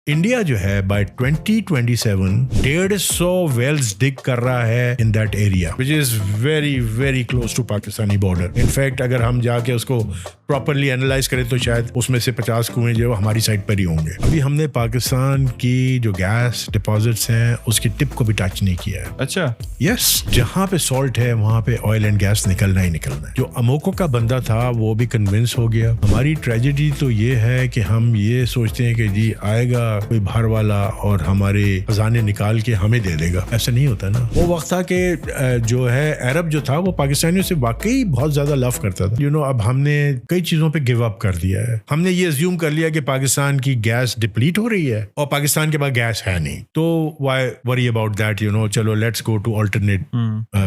India جو ہے by 2027 150 Wales ڈگ کر رہا ہے ان دیٹ ایریا وچ is very very close to Pakistani border. In fact اگر ہم جا کے اس کو پراپرلی اینالائز کریں تو شاید اس میں سے 50 کنویں جو ہماری سائڈ پر ہی ہوں گے. ابھی ہم نے پاکستان کی جو گیس ڈپازٹس ہیں اس کی ٹپ کو بھی ٹچ نہیں کیا ہے. اچھا یس, جہاں پہ سالٹ ہے وہاں پہ آئل اینڈ گیس نکلنا ہی نکلنا ہے. جو اموکو کا بندہ تھا وہ بھی کنونس ہو گیا. ہماری ٹریجڈی تو یہ ہے کہ ہم یہ سوچتے ہیں کہ جی آئے گا کوئی باہر والا اور ہمارے خزانے نکال کے ہمیں دے دے گا. ایسا نہیں ہوتا نا. وہ وقت تھا کہ جو ہے عرب جو تھا وہ پاکستانیوں سے واقعی بہت زیادہ لو کرتا تھا. اب ہم نے کئی چیزوں پہ گیو اپ کر دیا ہے. ہم نے یہ ازیوم کر لیا کہ پاکستان کی گیس ڈپلیٹ ہو رہی ہے اور پاکستان کے پاس گیس ہے نہیں, تو وائی وری اباؤٹ دیٹ, چلو let's go to alternate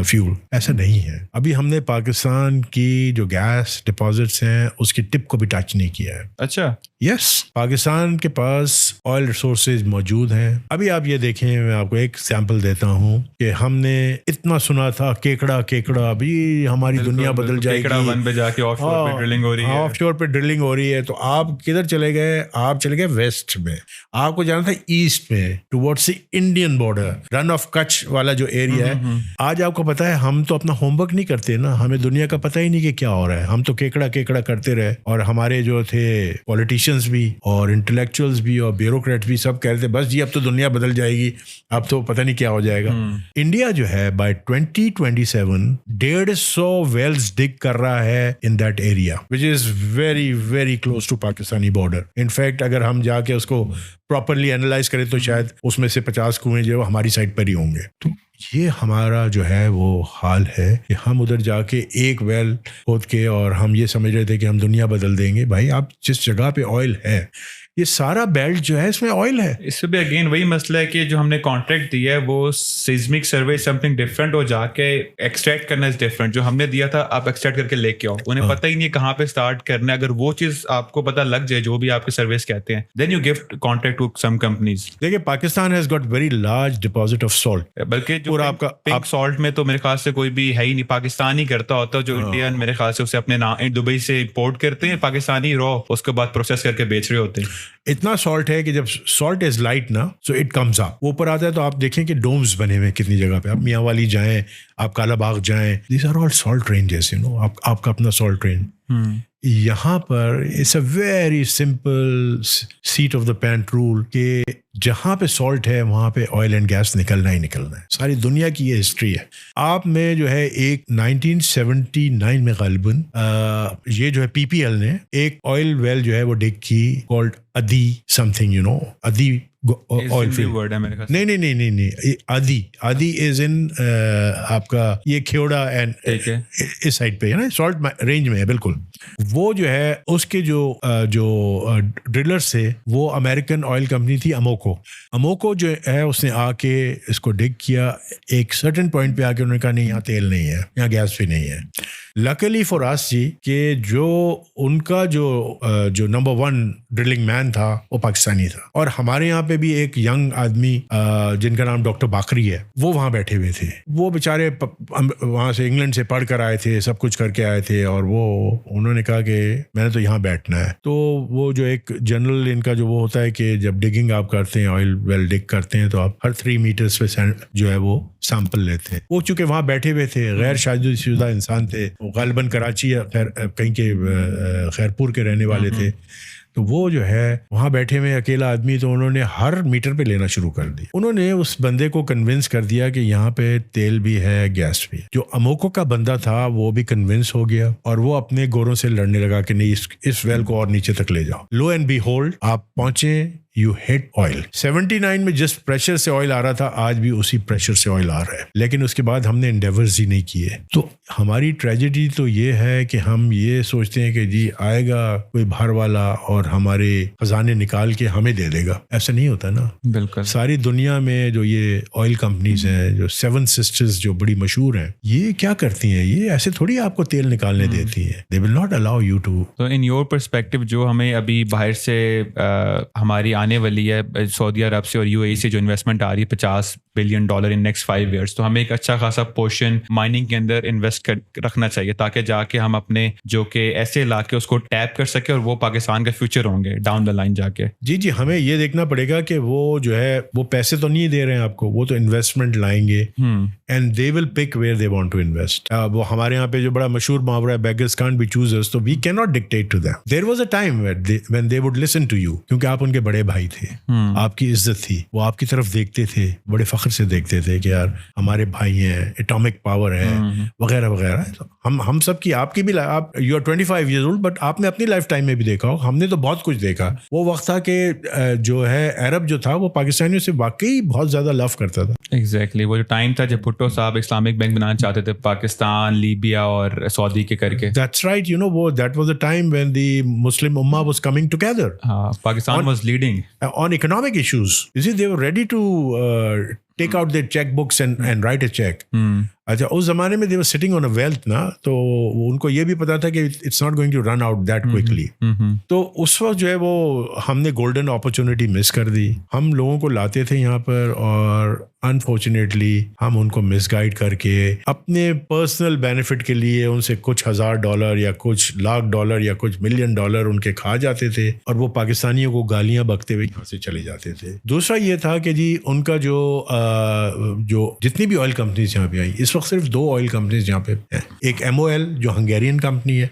fuel. ایسا نہیں ہے. ابھی ہم نے پاکستان کی جو گیس ڈپازٹس ہیں اس کی ٹپ کو بھی ٹچ نہیں کیا ہے. اچھا یس, پاکستان کے پاس آئل ریسورسز موجود ہیں. ابھی آپ یہ دیکھیں, میں آپ کو ایک سیمپل دیتا ہوں کہ ہم نے اتنا سنا تھا کیکڑا ابھی ہماری دنیا بدل جائے گی, آف شور پہ ڈرلنگ ہو رہی ہے, آف شور پہ ڈرلنگ ہو رہی ہے. تو آپ کدھر چلے گئے؟ آپ چلے گئے ویسٹ میں. آپ کو جانا تھا ایسٹ میں towards Indian border, run of کچھ والا جو ایریا ہے. آج آپ کو پتا ہے ہم تو اپنا ہوم ورک نہیں کرتے نا, ہمیں دنیا کا پتہ ہی نہیں کہ کیا ہو رہا ہے. ہم تو کیکڑا کرتے رہے, اور ہمارے جو تھے پولیٹیشینز بھی اور انٹلیکچوئلز بھی اور بیوروکریٹ بھی سب کہہ رہے تھے بس جی اب تو دنیا بدل جائے گی, اب تو پتہ نہیں کیا ہو جائے گا. انڈیا جو ہے بائی 2027 150 ویلز ڈگ کر رہا ہے ان دیٹ ایریا وچ is very very close to Pakistani border. In fact اگر ہم جا کے اس کو پراپرلی اینالائز کریں تو شاید اس میں سے 50 کنویں جو ہماری سائڈ پر ہی ہوں گے. تو یہ ہمارا جو ہے وہ حال ہے کہ ہم ادھر جا کے ایک ویل کھود کے اور ہم یہ سمجھ رہے تھے کہ ہم دنیا بدل دیں گے. بھائی آپ جس جگہ پہ آئل ہے, یہ سارا بیلٹ جو ہے اس میں آئل ہے. اس سے بھی اگین وہی مسئلہ ہے کہ جو ہم نے کانٹریکٹ دیا ہے وہ سیزمک سروے سم تھنگ ڈفرینٹ, ہو جا کے ایکسٹریکٹ کرنا از ڈفرینٹ. جو ہم نے دیا تھا آپ ایکسٹریکٹ کر کے لے کے آؤ, انہیں پتہ ہی نہیں کہاں پہ اسٹارٹ کرنا ہے. اگر وہ چیز آپ کو پتہ لگ جائے جو بھی آپ کے سروس کہتے ہیں, then you give contract to some companies. دیکھیے Pakistan has got very large deposit of salt. بلکہ جو آپ کا پنک سالٹ میں تو میرے خیال سے کوئی بھی ہے ہی نہیں, پاکستان ہی کرتا ہوتا. جو انڈین میرے خیال سے اسے اپنے دبئی سے امپورٹ کرتے ہیں, پاکستانی رو اس کے بعد پروسیس کر کے بیچ رہے ہوتے ہیں. اتنا سالٹ ہے کہ جب سالٹ از لائٹ نا سو اٹ کمز اپ, وہ اوپر آتا ہے. تو آپ دیکھیں کہ ڈومز بنے ہوئے کتنی جگہ پہ. آپ میاں والی جائیں, آپ کالا باغ جائیں, these are all salt ranges. آپ کا اپنا سالٹ رینج. یہاں پر it's a very simple set of the paint rule کہ جہاں پہ سالٹ ہے وہاں پہ آئل اینڈ گیس نکلنا ہی نکلنا ہے. ساری دنیا کی یہ ہسٹری ہے. آپ میں جو ہے ایک 1979 میں غالباً یہ جو ہے پی پی ایل نے ایک آئل ویل جو ہے وہ ڈگ کی کالڈ ادی سم تھنگ ادی آئل فیلڈ. نہیں آدھی از ان آپ کا یہ کھیوڑا اینڈ اس سائڈ پہ ہے نا, سالٹ رینج میں ہے بالکل. وہ جو ہے اس کے جو ڈرلرز تھے وہ امریکن آئل کمپنی تھی اموکو جو ہے اس نے آ کے اس کو ڈگ کیا. ایک سرٹن پوائنٹ پہ آ کے انہوں نے کہا نہیں یہاں تیل نہیں ہے, یہاں گیس بھی نہیں ہے. لکلی فار اس جی کہ جو ان کا جو نمبر 1 ڈرلنگ مین تھا وہ پاکستانی تھا, اور ہمارے یہاں پہ بھی ایک ینگ آدمی جن کا نام ڈاکٹر باقری ہے وہ وہاں بیٹھے ہوئے تھے. وہ بیچارے وہاں سے انگلینڈ سے پڑھ کر آئے تھے, سب کچھ کر کے آئے تھے, اور انہوں نے کہا کہ میں نے تو یہاں بیٹھنا ہے. تو وہ جو ایک جنرل ان کا جو وہ ہوتا ہے کہ جب ڈگنگ آپ کرتے ہیں, آئل ویل ڈگ کرتے ہیں, تو آپ ہر 3 میٹرز پہ جو ہے وہ سیمپل لیتے ہیں. وہ چونکہ وہاں بیٹھے ہوئے تھے, غیر شادی شدہ انسان تھے, غالباً کراچی یا کہیں کے خیرپور کے رہنے والے تھے. تو وہ جو ہے وہاں بیٹھے ہوئے اکیلا آدمی, تو انہوں نے ہر میٹر پہ لینا شروع کر دیا. انہوں نے اس بندے کو کنونس کر دیا کہ یہاں پہ تیل بھی ہے, گیس بھی. جو اموکو کا بندہ تھا وہ بھی کنونس ہو گیا, اور وہ اپنے گوروں سے لڑنے لگا کہ نہیں اس ویل کو اور نیچے تک لے جاؤ. لو اینڈ بی ہولڈ آپ پہنچے, یو ہٹ آئل. 79 میں جس پریشر سے آئل آ رہا تھا آج بھی اسی پریشر سے آئل آ رہا ہے, لیکن اس کے بعد ہم نے انڈیورز ہی نہیں کیے. تو ہماری ٹریجڈی تو یہ ہے کہ ہم یہ سوچتے ہیں کہ جی آئے گا کوئی باہر والا اور ہمارے خزانے نکال کے ہمیں دے دے گا. ایسا نہیں ہوتا نا. بالکل. ساری دنیا میں جو یہ آئل کمپنیز ہیں, جو 7 سسٹرز جو بڑی مشہور ہیں, یہ کیا کرتی ہیں؟ یہ ایسے تھوڑی آپ کو تیل نکالنے دیتی ہیں. They will not allow you to. تو ان یور پرسپیکٹو جو ہمیں ابھی باہر سے ہماری آنے والی ہے سعودی عرب سے اور UAE سے جو انویسٹمنٹ آ رہی ہے $50 بلین ان نیکسٹ 5 ایئرس, تو ہمیں ایک اچھا خاصا پورشن مائننگ کے اندر انویسٹ رکھنا چاہیے تاکہ جا کے ہم اپنے جو کہ ایسے علاقے اس کو ٹیپ کر سکے اور وہ پاکستان کا فیوچر ہوں گے ڈاؤن دا لائن جا کے. جی ہمیں یہ دیکھنا پڑے گا کہ وہ جو ہے وہ پیسے تو نہیں دے رہے ہیں آپ کو, وہ تو انویسٹمنٹ لائیں گے and they will pick where they want to invest. وہ ہمارے یہاں پہ جو بڑا مشہور محاورہ ہے بیگرز کانٹ بی چوزرز, تو we can not dictate to them. There was a time when they would listen to you, کیونکہ آپ ان کے بڑے بھائی تھے, آپ کی عزت تھی, وہ آپ کی طرف دیکھتے تھے, بڑے فخر سے دیکھتے تھے کہ یار ہمارے بھائی ہیں, اٹامک پاور ہے وغیرہ وغیرہ. ہم سب کی, آپ کی بھی, آپ you are 25 years old, but آپ نے اپنی لائف ٹائم میں بھی دیکھا ہو, ہم نے تو بہت کچھ دیکھا. وہ وقت تھا کہ جو ہے عرب جو تھا وہ پاکستانیوں سے واقعی بہت زیادہ لو کرتا تھا. ایگزیکٹلی, وہ جو ٹائم تھا جب بھٹو صاحب اسلامک بینک بنانا چاہتے تھے پاکستان, لیبیا اور سعودی کے کر کے. That's right, you know, that was the time when the Muslim Ummah was coming together. Pakistan was leading on economic issues. You see, they were ready to take out their checkbooks and write a check. اچھا, اس زمانے میں they were sitting on a wealth نا, تو ان کو یہ بھی پتا تھا کہ it's not going to run out that quickly. تو اس وقت جو ہے وہ ہم نے گولڈن اپرچونٹی مس کر دی. ہم لوگوں کو لاتے تھے یہاں پر اور انفارچونیٹلی ہم ان کو مس گائڈ کر کے اپنے پرسنل بینیفٹ کے لیے ان سے کچھ $1,000 یا کچھ $1,00,000 یا کچھ $1 ملین ان کے کھا جاتے تھے, اور وہ پاکستانیوں کو گالیاں بکتے ہوئے یہاں سے چلے جاتے تھے. دوسرا یہ تھا کہ جی ان کا جو جتنی بھی آئل کمپنیز یہاں پہ آئی, اس وقت صرف 2 آئل کمپنیز یہاں پہ ہیں. ایک MOL جو ہنگیرین کمپنی ہے,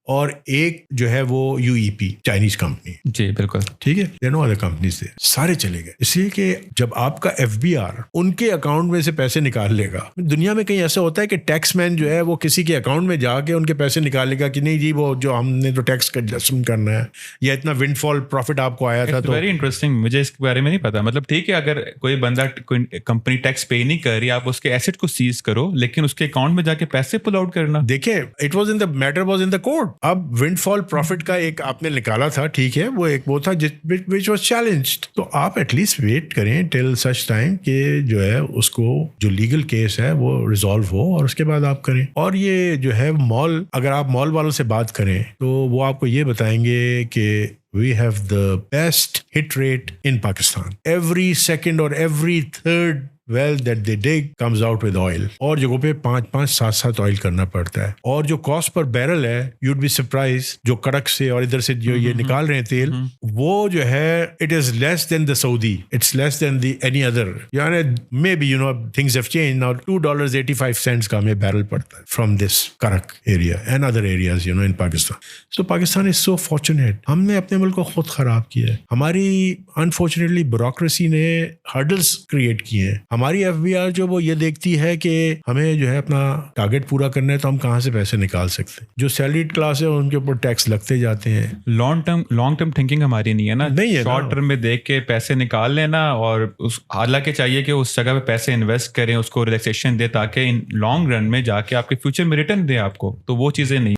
اور ایک جو ہے وہ UEP چائنیز کمپنی. جی بالکل ٹھیک ہے, دیر نو ادر کمپنیز تھے, سارے چلے گئے. اس لیے کہ جب آپ کا FBR ان کے اکاؤنٹ میں سے پیسے نکال لے گا, دنیا میں کہیں ایسا ہوتا ہے کہ ٹیکس مین جو ہے وہ کسی کے اکاؤنٹ میں جا کے ان کے پیسے نکال لے گا کہ نہیں جی وہ جو ہم نے تو ٹیکس کا ایڈجسٹمنٹ کرنا ہے, یا اتنا ونڈ فال پروفٹ آپ کو آیا تھا. تو ویری انٹرسٹنگ, مجھے اس کے بارے میں نہیں پتا. مطلب ٹھیک ہے, اگر کوئی بندہ کوئی کمپنی ٹیکس پے نہیں کر رہی, آپ اس کے ایسٹ کو سیز کرو, لیکن اس کے اکاؤنٹ میں جا کے پیسے پل آؤٹ کرنا. دیکھیں, it was in the matter was in the court. اب ونڈ فال پروفٹ کا ایک آپ نے نکالا تھا, ٹھیک ہے, وہ ایک وہ تھا which was challenged. تو آپ ایٹ لیسٹ ویٹ کریں ٹل سچ ٹائم کہ جو ہے اس کو جو لیگل کیس ہے وہ ریزالو ہو, اور اس کے بعد آپ کریں. اور یہ جو ہے مال, اگر آپ مال والوں سے بات کریں تو وہ آپ کو یہ بتائیں گے کہ we have the best hit rate in Pakistan. Every second or every third well that they dig comes out with oil. اور جگہوں پہ 5-7 آئل کرنا پڑتا ہے, اور جو کاسٹ پر بیرل ہے you'd be surprised, جو کڑک سے اور ادھر سے جو یہ نکال رہے ہیں تیل, وہ جو ہے it is less than the Saudi, it's less than the any other. یعنی maybe you know things have changed now. $2.85 کا ہمیں بیرل پڑتا ہے from this Karak area and other areas you know in Pakistan. So Pakistan is so fortunate. ہم نے اپنے ملک کو خود خراب کیا ہے. ہماری unfortunately bureaucracy نے hurdles کریٹ کیے ہیں. ہماری FBR جو وہ یہ دیکھتی ہے کہ ہمیں جو ہے اپنا ٹارگیٹ پورا کرنا ہے, تو ہم کہاں سے پیسے نکال سکتے ہیں. جو سیلریڈ کلاس ہے ان کے اوپر ٹیکس لگتے جاتے ہیں. لانگ ٹرم تھنکنگ ہماری نہیں ہے نا, شارٹ ٹرم میں دیکھ کے پیسے نکال لینا, اور حالانکہ چاہیے کہ اس جگہ پہ پیسے انویسٹ کریں, اس کو ریلیکسیشن دے تاکہ لانگ رن میں جا کے آپ کے فیوچر میں ریٹرن دے آپ کو. تو وہ چیزیں نہیں.